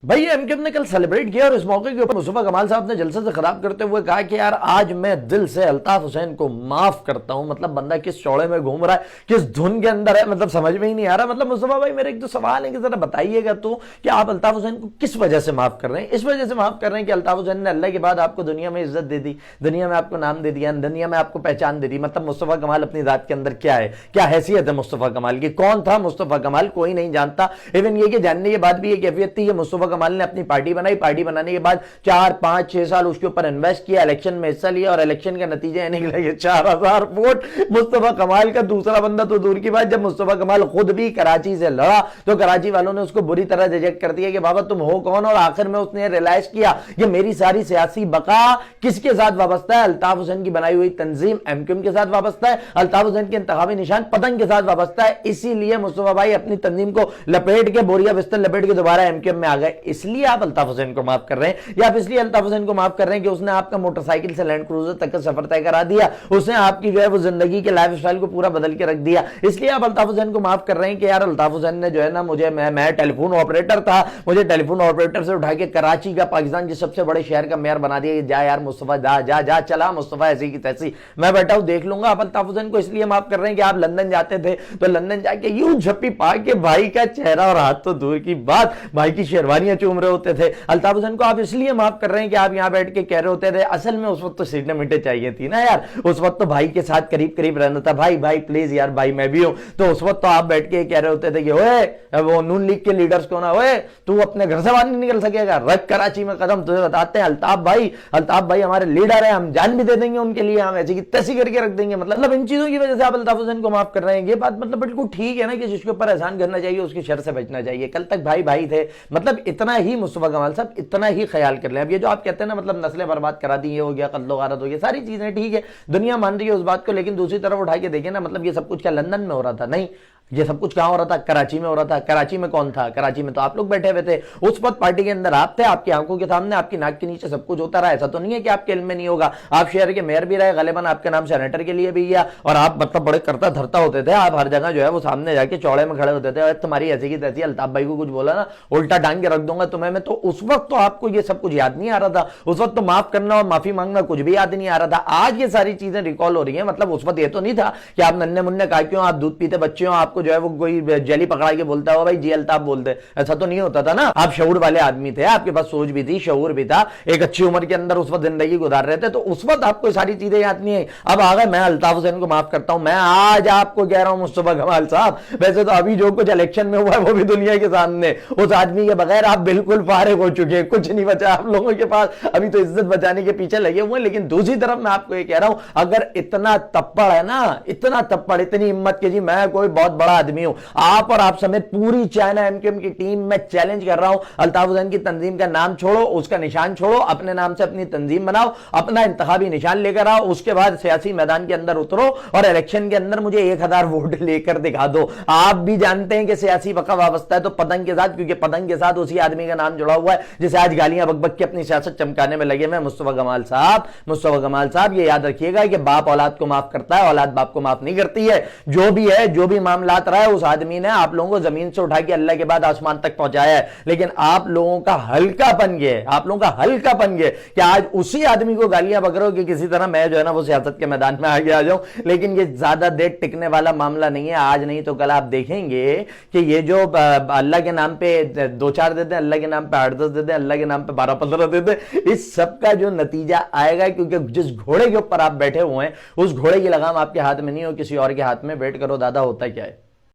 भाई एमकेएम ने कल सेलिब्रेट किया और इस मौके के ऊपर मुस्तफा कमाल साहब ने जलसे से खराब करते हुए कहा कि यार आज मैं दिल से अल्ताफ हुसैन को माफ करता हूं। मतलब बंदा किस चौड़े में घूम रहा है, किस धुन के अंदर है, मतलब समझ में ही नहीं आ रहा। मतलब मुस्तफा भाई मेरे एक तो सवाल है कि जरा बताइएगा तो कि आप अल्ताफ हुसैन को किस वजह से माफ कर रहे हैं। इस वजह से माफ कर रहे हैं कि अल्ताफ हुसैन ने अल्लाह के बाद आपको दुनिया में इज्जत दे दी, दुनिया में आपको नाम दे दिया, दुनिया में आपको पहचान दे दी। मतलब मुस्तफा कमाल अपनी जात के अंदर क्या है, क्या हैसियत है मुस्तफा कमाल की, कौन था मुस्तफा कमाल, कोई नहीं जानता। इवन ये कि जानने के बाद भी ये कैफियत थी कि मुस्तफा कमाल ने अपनी पार्टी बनाई, पार्टी बनाने के बाद 4, 5, 6 साल उसके ऊपर इन्वेस्ट किया, इलेक्शन में हिस्सा लिया और इलेक्शन का नतीजा निकला ये 4000 वोट मुस्तफा कमाल का। दूसरा बंदा तो दूर की बात, जब मुस्तफा कमाल खुद भी कराची से लड़ा तो कराची वालों ने उसको बुरी तरह रिजेक्ट कर दिया कि बाबा तुम हो कौन। और आखिर में उसने रियलाइज किया कि मेरी सारी सियासी बका किसके साथ वाबस्ता है, अल्ताफ हुसैन की बनाई हुई तंजीम एमक्यूएम के साथ वाबस्ता है, अल्ताफ हुसैन के इंतखाबी निशान पतंग के साथ वाबस्ता है। इसीलिए मुस्तफा भाई अपनी तंजीम को लपेट के, बोरिया बिस्तर लपेट के दोबारा एमक्यूएम में आ गए। इसलिए आप अल्ताफ हुसैन को माफ कर रहे हैं, या आप इसलिए अल्ताफ हुसैन को माफ कर रहे हैं कि उसने आपका मोटरसाइकिल से लैंड क्रूजर तक का सफर तय करा दिया, उसने आपकी जो है वो जिंदगी के लाइफ स्टाइल को पूरा बदल के रख दिया। इसलिए आप अल्ताफ हुसैन को माफ कर रहे हैं कि यार अल्ताफ हुसैन ने जो है ना मुझे, मैं टेलीफोन ऑपरेटर था, मुझे टेलीफोन ऑपरेटर से उठा के कराची का, पाकिस्तान के सबसे बड़े शहर का मेयर बना दिया कि जा यार मुस्तफा, जा जा जा चला मुस्तफा, ऐसी की तैसी मैं बैठा हूं देख लूंगा। आप अल्ताफ हुसैन को इसलिए माफ कर रहे हैं कि आप लंदन जाते थे तो लंदन जाके यूं झप्पी पा के भाई का चेहरा और हाथ तो दूर की बात, भाई की शेरवानियां चूम रहे होते थे। अल्ताफ हुसैन को आप इसलिए माफ कर रहे हैं कि आप यहां बैठ के कह रहे होते थे, असल में उस वक्त तो सीटें मीटे चाहिए थी ना यार, उस वक्त तो भाई के साथ करीब करीब रहना था, भाई भाई प्लीज यार भाई मैं भी हूं। तो उस वक्त तो आप बैठ के कह रहे होते थे कि ओए वो नून लीग के लीडर्स को ना, ओए तू अपने घर से बाहर नहीं निकल सकेगा, रख कराची में कदम। तुझे बताते हैं अल्ताफ भाई हमारे लीडर है, हम जान भी दे देंगे उनके लिए, हम ऐसी की तैसी करके रख देंगे। मतलब इन चीजों की वजह से आप अल्ताफ हुसैन को माफ कर रहे हैं। ये बात मतलब बिल्कुल ठीक है ना कि जिसके ऊपर एहसान करना चाहिए उसकी शर से बचना चाहिए। कल तक भाई भाई थे, मतलब इतना ही मुस्तफा कमाल साहब इतना ही ख्याल कर लें। अब ये जो आप कहते हैं ना मतलब नस्लें बर्बाद करा दी, ये हो गया, कत्लो गारत हो गया, सारी चीजें ठीक है, दुनिया मान रही है उस बात को, लेकिन दूसरी तरफ उठा के देखें ना, मतलब ये सब कुछ क्या लंदन में हो रहा था? नहीं, ये सब कुछ कहां हो रहा था? कराची में हो रहा था। कराची में कौन था? कराची में तो आप लोग बैठे हुए थे, उस वक्त पार्टी के अंदर आप थे, आपकी आंखों के सामने, आपकी नाक के नीचे सब कुछ होता रहा। ऐसा तो नहीं है कि आपके इल्म में नहीं होगा, आप शहर के मेयर भी रहे, गलेबन आपके नाम सेनेटर के लिए भी किया, और आप मतलब बड़े करता धरता होते थे, आप हर जगह जो है वो सामने जाके चौड़े में खड़े होते थे, तुम्हारी ऐसी की तैसी, अल्ताफ भाई को कुछ बोला ना उल्टा टांग के रख दूंगा तुम्हें मैं। तो उस वक्त तो आपको ये सब कुछ याद नहीं आ रहा था, उस वक्त तो माफ करना और माफी मांगना कुछ भी याद नहीं आ रहा था। आज ये सारी चीजें रिकॉल हो रही है। मतलब उस वक्त ये तो नहीं था कि आप नन्हे मुन्ने काकियों, आप दूध पीते बच्चे हो, आपको जो है वो कोई जेली पकड़ा के बोलता हो भाई जी अल्ताफ बोलते, ऐसा तो नहीं होता था ना। आप शऊर वाले आदमी थे, आपके पास सोच भी थी, शऊर भी था, एक अच्छी उम्र के अंदर उस वक्त जिंदगी गुजार रहे थे, तो उस वक्त आपको सारी चीजें याद नहीं है। अब आ गए मैं अल्ताफ हुसैन को माफ करता हूं। मैं आज आपको कह रहा हूं मुस्तफा कमाल साहब, वैसे तो अभी जो कुछ इलेक्शन में हुआ है वो भी दुनिया के सामने, उस आदमी के बगैर आप बिल्कुल फारिग हो चुके हैं, कुछ नहीं बचा आप लोगों के पास, अभी तो इज्जत बचाने के पीछे लगे हुए हैं। लेकिन दूसरी तरफ मैं आपको ये कह रहा हूं, अगर इतना तप्पड़ है ना, इतना तप्पड़, इतनी हिम्मत के जी मैं कोई बहुत बड़ा आदमी हूं, आप और आप समेत पूरी चाइना एमकेएम की टीम में चैलेंज कर रहा हूं, अल्ताफ हुसैन की तंजीम का नाम छोड़ो, उसका निशान छोड़ो, अपने नाम से अपनी तंजीम बनाओ, अपना इंतखाबी निशान लेकर आओ, उसके बाद सियासी मैदान के अंदर उतरो और इलेक्शन के अंदर मुझे 1000 वोट लेकर दिखा दो। आप भी जानते हैं कि सियासी बका वाबस्ता है तो पतंग के साथ, क्योंकि पतंग के साथ उसी आदमी का नाम जुड़ा हुआ है जिसे आज गालियां बक बक के अपनी सियासत चमकाने में लगे। मैं मुस्तफा कमाल साहब ये याद रखिएगा कि बाप औलाद को माफ करता है, औलाद बाप को माफ नहीं करती है। जो भी है, जो भी मामलात रहा है, उस आदमी ने आप लोगों को जमीन से उठा के अल्लाह के बाद आसमान तक पहुंचाया है। लेकिन आप लोगों का हल्कापन ये, आप लोगों का हल्कापन ये कि आज उसी आदमी को गालियां बक रहे हो कि किसी तरह मैं जो है ना वो सियासत के मैदान में आगे आ जाऊं। लेकिन ये ज्यादा देर टिकने वाला मामला नहीं है। आज नहीं तो कल आप देखेंगे कि ये जो अल्लाह के नाम पे 2-4 देते हैं, अल्लाह के नाम पे 8-10 देते हैं, अल्लाह के नाम पे 12-15 देते हैं, इस सब का जो नतीजा आएगा, क्योंकि जिस घोड़े के ऊपर आप बैठे हुए हैं उस घोड़े की लगाम आपके हाथ में नहीं हो, किसी और के हाथ में। वेट करो दादा होता क्या है।